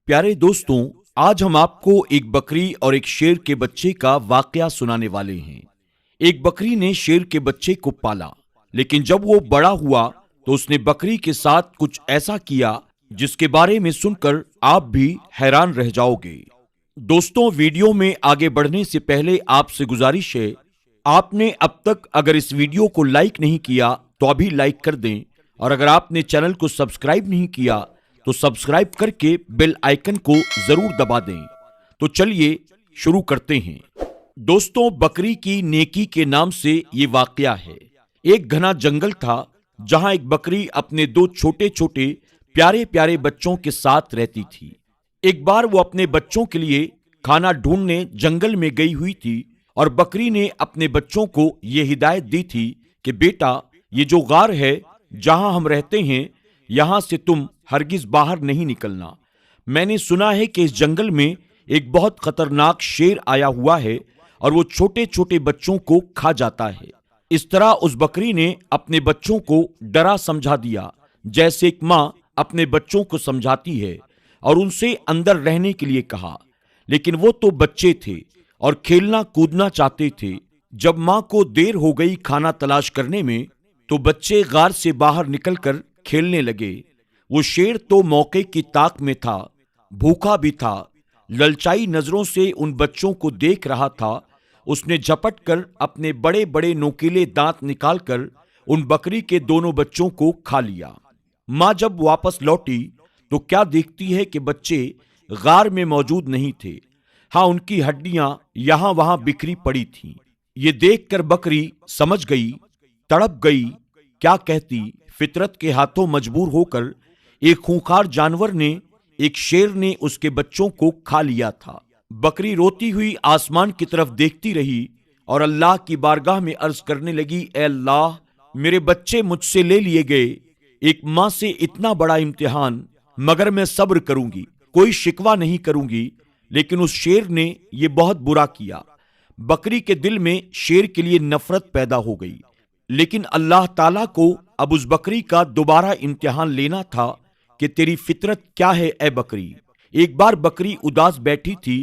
प्यारे दोस्तों, आज हम आपको एक बकरी और एक शेर के बच्चे का वाकया सुनाने वाले हैं। एक बकरी ने शेर के बच्चे को पाला, लेकिन जब वो बड़ा हुआ तो उसने बकरी के साथ कुछ ऐसा किया जिसके बारे में सुनकर आप भी हैरान रह जाओगे। दोस्तों, वीडियो में आगे बढ़ने से पहले आपसे गुजारिश है, आपने अब तक अगर इस वीडियो को लाइक नहीं किया तो अभी लाइक कर दें, और अगर आपने चैनल को सब्सक्राइब नहीं किया तो सब्सक्राइब करके बेल आइकन को जरूर दबा दें। तो चलिए शुरू करते हैं। दोस्तों, बकरी की नेकी के नाम से ये वाकया है। एक घना जंगल था जहां एक बकरी अपने दो छोटे छोटे प्यारे प्यारे बच्चों के साथ रहती थी। एक बार वो अपने बच्चों के लिए खाना ढूंढने जंगल में गई हुई थी और बकरी ने अपने बच्चों को ये हिदायत दी थी कि बेटा, ये जो गार है जहां हम रहते हैं, यहां से तुम हरगिज बाहर नहीं निकलना। मैंने सुना है कि इस जंगल में एक बहुत खतरनाक शेर आया हुआ है और वो छोटे छोटे बच्चों को खा जाता है। इस तरह उस बकरी ने अपने बच्चों को डरा समझा दिया, जैसे एक माँ अपने बच्चों को समझाती है, और उनसे अंदर रहने के लिए कहा। लेकिन वो तो बच्चे थे और खेलना कूदना चाहते थे। जब माँ को देर हो गई खाना तलाश करने में, तो बच्चे गार से बाहर निकलकर खेलने लगे। वो शेर तो मौके की ताक में था, भूखा भी था, ललचाई नजरों से उन बच्चों को देख रहा था। उसने झपट कर अपने बड़े बड़े नोकीले दांत निकालकर उन बकरी के दोनों बच्चों को खा लिया। माँ जब वापस लौटी तो क्या देखती है कि बच्चे गार में मौजूद नहीं थे। हाँ, उनकी हड्डियां यहां वहां बिखरी पड़ी थीं। ये देखकर बकरी समझ गई, तड़प गई। क्या कहती, फितरत के हाथों मजबूर होकर एक खूंखार जानवर ने, एक शेर ने उसके बच्चों को खा लिया था। बकरी रोती हुई आसमान की तरफ देखती रही और अल्लाह की बारगाह में अर्ज करने लगी, ए अल्लाह, मेरे बच्चे मुझसे ले लिए गए। एक माँ से इतना बड़ा इम्तिहान, मगर मैं सब्र करूंगी, कोई शिकवा नहीं करूंगी। लेकिन उस शेर ने यह बहुत बुरा किया। बकरी के दिल में शेर के लिए नफरत पैदा हो गई। लेकिन अल्लाह ताला को अब उस बकरी का दोबारा इम्तिहान लेना था कि तेरी फितरत क्या है ए बकरी। एक बार बकरी उदास बैठी थी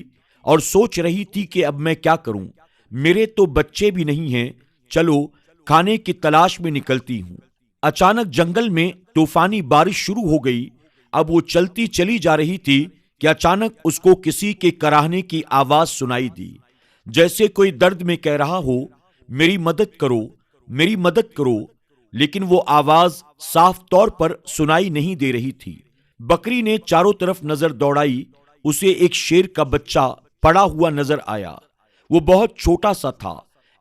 और सोच रही थी कि अब मैं क्या करूं, मेरे तो बच्चे भी नहीं हैं, चलो खाने की तलाश में निकलती हूं। अचानक जंगल में तूफानी बारिश शुरू हो गई। अब वो चलती चली जा रही थी कि अचानक उसको किसी के कराहने की आवाज सुनाई दी, जैसे कोई दर्द में कह रहा हो, मेरी मदद करो, मेरी मदद करो। लेकिन वो आवाज साफ तौर पर सुनाई नहीं दे रही थी। बकरी ने चारों तरफ नजर दौड़ाई। उसे एक शेर का बच्चा पड़ा हुआ नजर आया। वो बहुत छोटा सा था,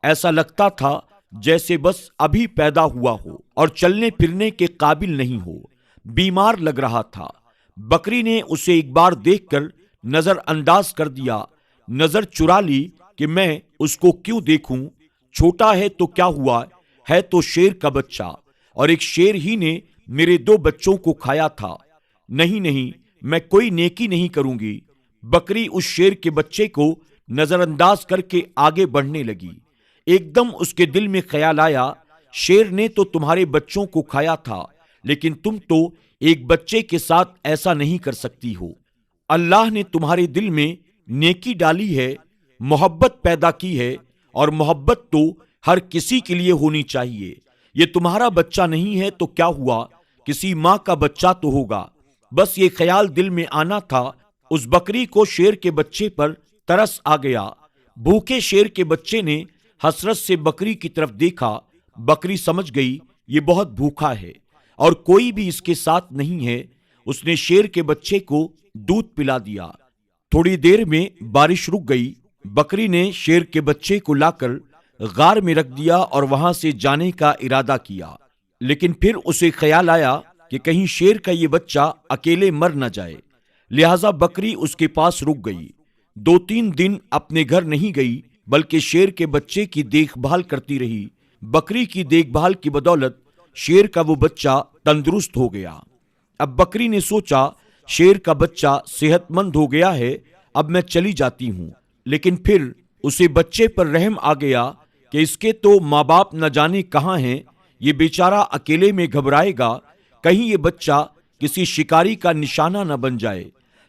ऐसा लगता था जैसे बस अभी पैदा हुआ हो और चलने फिरने के काबिल नहीं हो, बीमार लग रहा था। बकरी ने उसे एक बार देखकर नजरअंदाज कर दिया, नजर चुरा ली कि मैं उसको क्यों देखूं, छोटा है तो क्या हुआ, है तो शेर का बच्चा, और एक शेर ही ने मेरे दो बच्चों को खाया था। नहीं नहीं, मैं कोई नेकी नहीं करूंगी। बकरी उस शेर के बच्चे को नजरअंदाज करके आगे बढ़ने लगी। एकदम उसके दिल में ख्याल आया, शेर ने तो तुम्हारे बच्चों को खाया था, लेकिन तुम तो एक बच्चे के साथ ऐसा नहीं कर सकती हो। अल्लाह ने तुम्हारे दिल में नेकी डाली है, मोहब्बत पैदा की है, और मोहब्बत तो हर किसी के लिए होनी चाहिए। ये तुम्हारा बच्चा नहीं है तो क्या हुआ, किसी माँ का बच्चा तो होगा। बस ये ख्याल दिल में आना था। उस बकरी को शेर के बच्चे पर तरस आ गया। भूखे शेर के बच्चे ने हसरत से बकरी की तरफ देखा। बकरी समझ गई ये बहुत भूखा है और कोई भी इसके साथ नहीं है। उसने शेर के बच्चे को दूध पिला दिया। थोड़ी देर में बारिश रुक गई। बकरी ने शेर के बच्चे को लाकर गार में रख दिया और वहां से जाने का इरादा किया। लेकिन फिर उसे ख्याल आया कि कहीं शेर का ये बच्चा अकेले मर न जाए, लिहाजा बकरी उसके पास रुक गई। 2-3 दिन अपने घर नहीं गई, बल्कि शेर के बच्चे की देखभाल करती रही। बकरी की देखभाल की बदौलत शेर का वो बच्चा तंदुरुस्त हो गया। अब बकरी ने सोचा, शेर का बच्चा सेहतमंद हो गया है, अब मैं चली जाती हूँ। लेकिन फिर उसे बच्चे पर रहम आ गया कि इसके तो माँ बाप न जाने कहाँ हैं, ये बेचारा अकेले में घबराएगा, कहीं ये बच्चा किसी शिकारी का निशाना न बन जाए।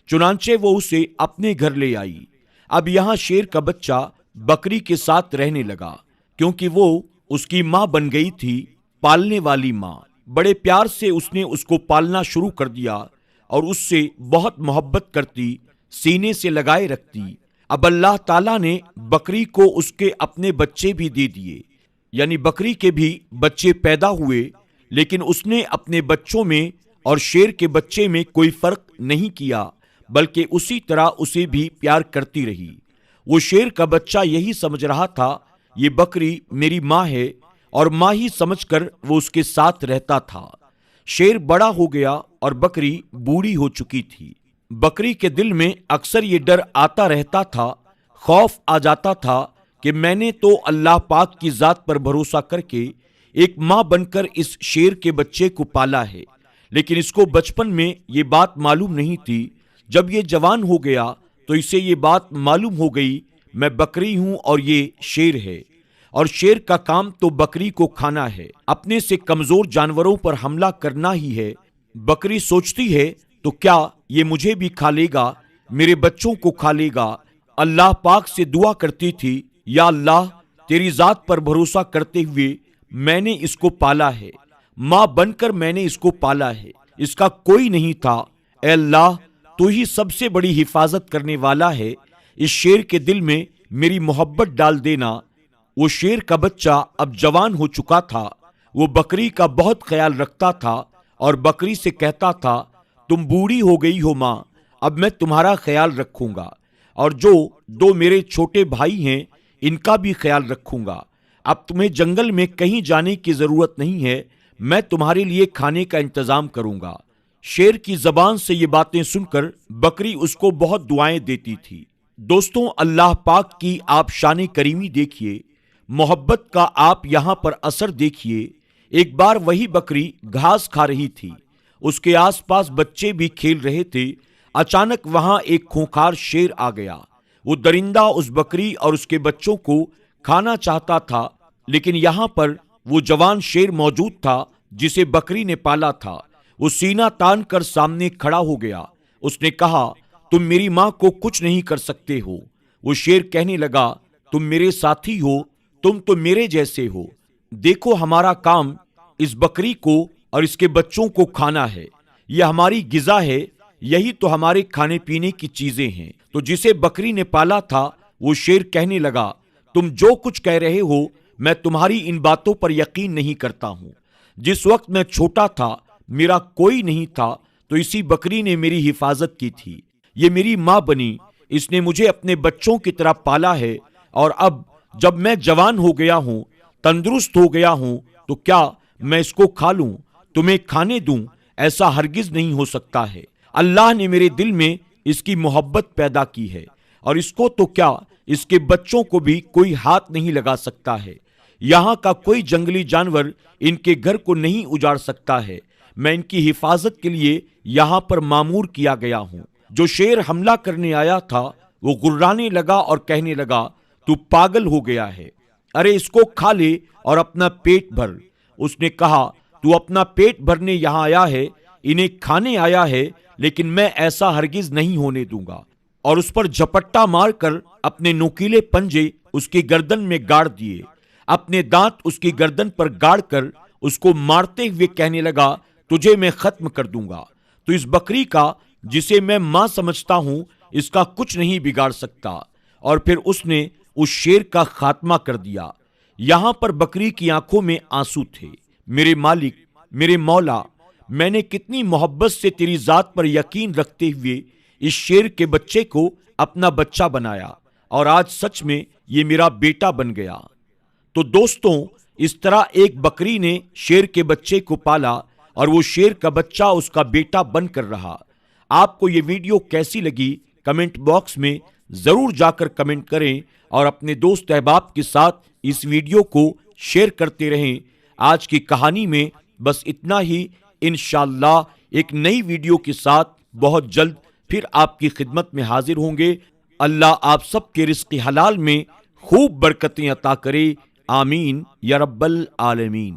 चुनांचे वो उसे अपने घर ले आई। अब यहाँ शेर का बच्चा बकरी के साथ रहने लगा, क्योंकि वो उसकी माँ बन गई थी, पालने वाली माँ। बड़े प्यार से उसने उसको पालना शुरू कर दिया और उससे बहुत मोहब्बत करती, सीने से लगाए रखती। अब अल्लाह ताला ने बकरी को उसके अपने बच्चे भी दे दिए, यानी बकरी के भी बच्चे पैदा हुए, लेकिन उसने अपने बच्चों में और शेर के बच्चे में कोई फर्क नहीं किया, बल्कि उसी तरह उसे भी प्यार करती रही। वो शेर का बच्चा यही समझ रहा था, ये बकरी मेरी माँ है, और माँ ही समझकर वो उसके साथ रहता था। शेर बड़ा हो गया और बकरी बूढ़ी हो चुकी थी। बकरी के दिल में अक्सर ये डर आता रहता था, खौफ आ जाता था कि मैंने तो अल्लाह पाक की जात पर भरोसा करके एक माँ बनकर इस शेर के बच्चे को पाला है, लेकिन इसको बचपन में ये बात मालूम नहीं थी। जब ये जवान हो गया तो इसे ये बात मालूम हो गई, मैं बकरी हूं और ये शेर है, और शेर का काम तो बकरी को खाना है, अपने से कमजोर जानवरों पर हमला करना ही है। बकरी सोचती है तो क्या ये मुझे भी खा लेगा, मेरे बच्चों को खा लेगा। अल्लाह पाक से दुआ करती थी, या अल्लाह तेरी जात पर भरोसा करते हुए मैंने इसको पाला है, माँ बनकर मैंने इसको पाला है, इसका कोई नहीं था। ऐ अल्लाह तू ही सबसे बड़ी हिफाजत करने वाला है, इस शेर के दिल में मेरी मोहब्बत डाल देना। वो शेर का बच्चा अब जवान हो चुका था। वो बकरी का बहुत ख्याल रखता था और बकरी से कहता था, तुम बूढ़ी हो गई हो माँ, अब मैं तुम्हारा ख्याल रखूंगा, और जो दो मेरे छोटे भाई हैं इनका भी ख्याल रखूंगा। अब तुम्हें जंगल में कहीं जाने की जरूरत नहीं है, मैं तुम्हारे लिए खाने का इंतजाम करूंगा। शेर की जबान से ये बातें सुनकर बकरी उसको बहुत दुआएं देती थी। दोस्तों, अल्लाह पाक की आप शान करीमी देखिए, मोहब्बत का आप यहाँ पर असर देखिए। एक बार वही बकरी घास खा रही थी, उसके आसपास बच्चे भी खेल रहे थे। अचानक वहां एक खूंखार शेर आ गया। वो दरिंदा उस बकरी और उसके बच्चों को खाना चाहता था, लेकिन यहाँ पर वो जवान शेर मौजूद था जिसे बकरी ने पाला था। वो सीना तान कर सामने खड़ा हो गया। उसने कहा, तुम मेरी माँ को कुछ नहीं कर सकते हो। वो शेर कहने लगा, तुम मेरे साथी हो, तुम तो मेरे जैसे हो। देखो, हमारा काम इस बकरी को और इसके बच्चों को खाना है, यह हमारी गिजा है, यही तो हमारे खाने पीने की चीजें हैं। तो जिसे बकरी ने पाला था वो शेर कहने लगा, तुम जो कुछ कह रहे हो मैं तुम्हारी इन बातों पर यकीन नहीं करता हूं। जिस वक्त मैं छोटा था, मेरा कोई नहीं था, तो इसी बकरी ने मेरी हिफाजत की थी। ये मेरी माँ बनी, इसने मुझे अपने बच्चों की तरह पाला है, और अब जब मैं जवान हो गया हूँ, तंदुरुस्त हो गया हूँ, तो क्या मैं इसको खा लूं, तुम्हें खाने दूं? ऐसा हरगिज नहीं हो सकता है। अल्लाह ने मेरे दिल में इसकी मोहब्बत पैदा की है, और इसको तो क्या, इसके बच्चों को भी कोई हाथ नहीं लगा सकता है। यहाँ का कोई जंगली जानवर इनके घर को नहीं उजाड़ सकता है। मैं इनकी हिफाजत के लिए यहाँ पर मामूर किया गया हूँ। जो शेर हमला करने आया था वो गुर्राने लगा और कहने लगा, तू पागल हो गया है, अरे इसको खा ले और अपना पेट भर। उसने कहा, तू अपना पेट भरने यहाँ आया है, इन्हें खाने आया है, लेकिन मैं ऐसा हरगिज नहीं होने दूंगा। और उस पर झपट्टा मारकर अपने नुकीले पंजे उसकी गर्दन में गाड़ दिए, अपने दांत उसकी गर्दन पर गाड़ कर उसको मारते हुए कहने लगा, तुझे मैं खत्म कर दूंगा। तो इस बकरी का, जिसे मैं मां समझता हूं, इसका कुछ नहीं बिगाड़ सकता। और फिर उसने उस शेर का खात्मा कर दिया। यहां पर बकरी की आंखों में आंसू थे। मेरे मालिक, मेरे मौला, मैंने कितनी मोहब्बत से तेरी जात पर यकीन रखते हुए इस शेर के बच्चे को अपना बच्चा बनाया, और आज सच में ये मेरा बेटा बन गया। तो दोस्तों, इस तरह एक बकरी ने शेर के बच्चे को पाला, और वो शेर का बच्चा उसका बेटा बनकर रहा। आपको ये वीडियो कैसी लगी, कमेंट बॉक्स में जरूर जाकर कमेंट करें, और अपने दोस्त अहबाब के साथ इस वीडियो को शेयर करते रहें। आज की कहानी में बस इतना ही। इंशाअल्लाह एक नई वीडियो के साथ बहुत जल्द फिर आपकी खिदमत में हाजिर होंगे। अल्लाह आप सबके रिज़्क़ हलाल में खूब बरकतें अता करे। आमीन या रब्बल आलमीन।